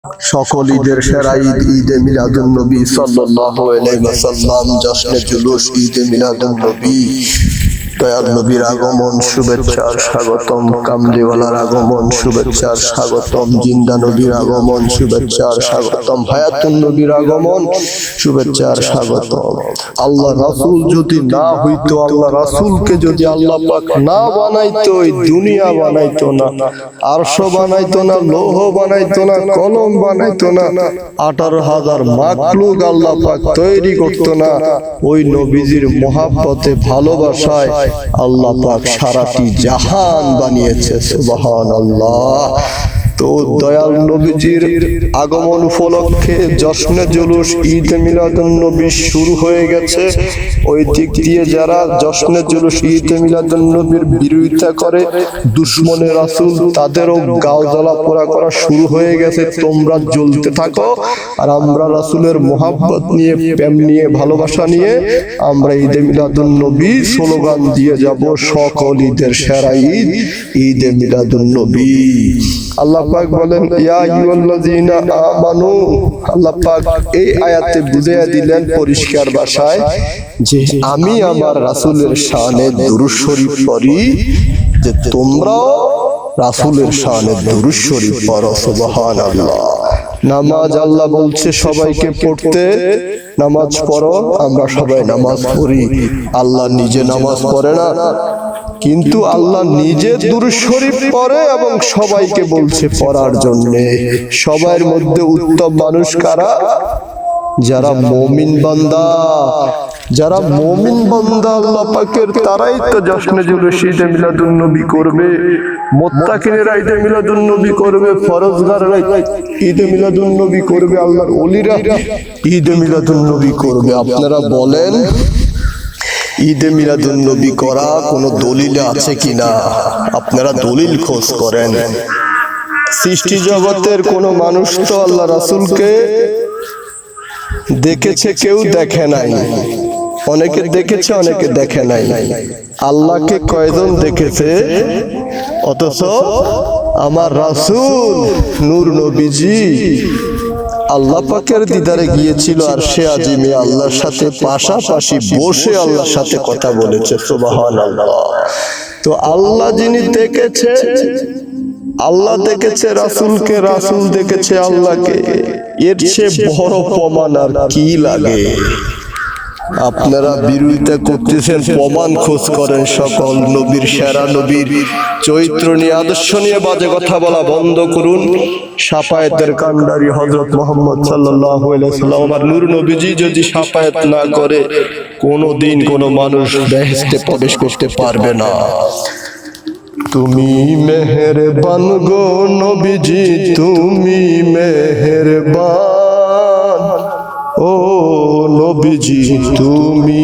সকল ঈদের সেরা ঈদ ঈদে মিলাদুন নবী সাল্লাল্লাহু আলাইহি ওয়াসাল্লাম। জশ্নে জুলুস ঈদে মিলাদুন নবী। দয়াল নবীর আগমন শুভেচ্ছার স্বাগতম, কামলিওয়ালার আগমন শুভেচ্ছার স্বাগতম, জিন্দা নবীর আগমন শুভেচ্ছার স্বাগতম, হায়াতুন নবীর আগমন শুভেচ্ছার স্বাগতম। আল্লাহ রাসূল যদি না হইতো, আল্লাহ রাসূলকে যদি আল্লাহ পাক না বানাইতো, এই দুনিয়া বানাইতো না, আরশ বানাইতো না, লৌহ বানাইতো না, কলম বানাইতো না, 18,000 মাখলুক আল্লাহ পাক তৈরি করতো না। ওই নবীজির মহাব্বতে ভালোবাসায় আল্লাহ পাক সারাটি জাহান বানিয়েছে। সুবহানাল্লাহ। তো দয়াল নবীজির আগমন উপলক্ষে জশ্নে জুলুস ঈদে মিলাদুন নবী শুরু হয়ে গেছে। ওই দিক দিয়ে যারা জশ্নে জুলুস ঈদে মিলাদুন নবীর বিরোধিতা করে, দুশমনে রাসূল, তাদেরও গাও জ্বালা পোড়া করা শুরু হয়ে গেছে। তোমরা জ্বলতে থাকো, আর আমরা রাসূলের মোহাব্বত নিয়ে, প্রেম নিয়ে, ভালোবাসা নিয়ে আমরা ঈদে মিলাদুন নবী স্লোগান দিয়ে যাব। সকল ঈদের সেরা ঈদ ঈদে মিলাদুন নবী। আল্লাহ পাক বলেন, ইয়া আইয়ুহাল্লাযীনা আমানু। আল্লাহ পাক এই আয়াতে বুঝিয়ে দিলেন পরিষ্কার ভাষায় যে আমি আমার রাসূলের শানে দুরূদ শরীফ পড়ি, যে তোমরাও রাসূলের শানে দুরূদ শরীফ পড়ো। সুবহানাল্লাহ। নামাজ আল্লাহ বলছে সবাইকে পড়তে, নামাজ পড়ো। আমরা সবাই নামাজ পড়ি, আল্লাহ নিজে নামাজ পড়ে না, কিন্তু আল্লাহ নিজে দুরূদ শরীফ পড়ে এবং সবাইকে বলছে পড়ার জন্য। সবার মধ্যে উত্তম মানুষ কারা? যারা মুমিন বান্দা। যারা মুমিন বান্দা আল্লাহ পাকের, তারাই তো জশ্নে জুলুস ঈদে মিলাদুন নবী করবে, মুত্তাকিনেরা ঈদে মিলাদুন নবী করবে, ফরজগাররা ঈদে মিলাদুন নবী করবে, আল্লাহর ওলিরা ঈদে মিলাদুন নবী করবে। আপনারা বলেন, ঈদে মিলাদুন নবী করা কোনো দলিলে আছে কিনা? আপনারা দলিল খোঁজ করেন। সৃষ্টি জগতের কোন মানুষ তো আল্লাহ রাসূলকে দেখেছে, কেউ দেখে নাই। অনেকে দেখেছে, অনেকে দেখে নাই। আল্লাহকে কয়জন দেখেছে? অথচ আমার রাসূল নূর নবীজি আল্লাহ পাকের দিদারে গিয়েছিল, আর সে আজিমে আল্লাহর সাথে পাশাপাশি বসে আল্লাহর সাথে কথা বলেছে। সুবহানাল্লাহ। তো আল্লাহ যিনি দেখেছে, আল্লাহ দেখেছে রাসূলকে, রাসূল দেখেছে আল্লাহকে, এর চেয়ে বড় প্রমাণ আর কি লাগে? আপনারা বিরোধিতা করতেছেন, প্রমাণ খোঁজ করেন। সকল নবীর সেরা নবীর চরিত্র নিয়ে, আদর্শ নিয়ে বাজে কথা বলা বন্ধ করুন। শাফায়েতের কান্ডারি হযরত মুহাম্মদ সাল্লাল্লাহু আলাইহি ওয়াসাল্লাম, আমার নূর নবীজি যদি শাফায়েত না করে, কোনোদিন কোনো মানুষ বেহেশতে প্রবেশ করতে পারবে না। তুমি মেহেরবান গো নবীজি, তুমি মেহেরবান। ও নবীজি তুমি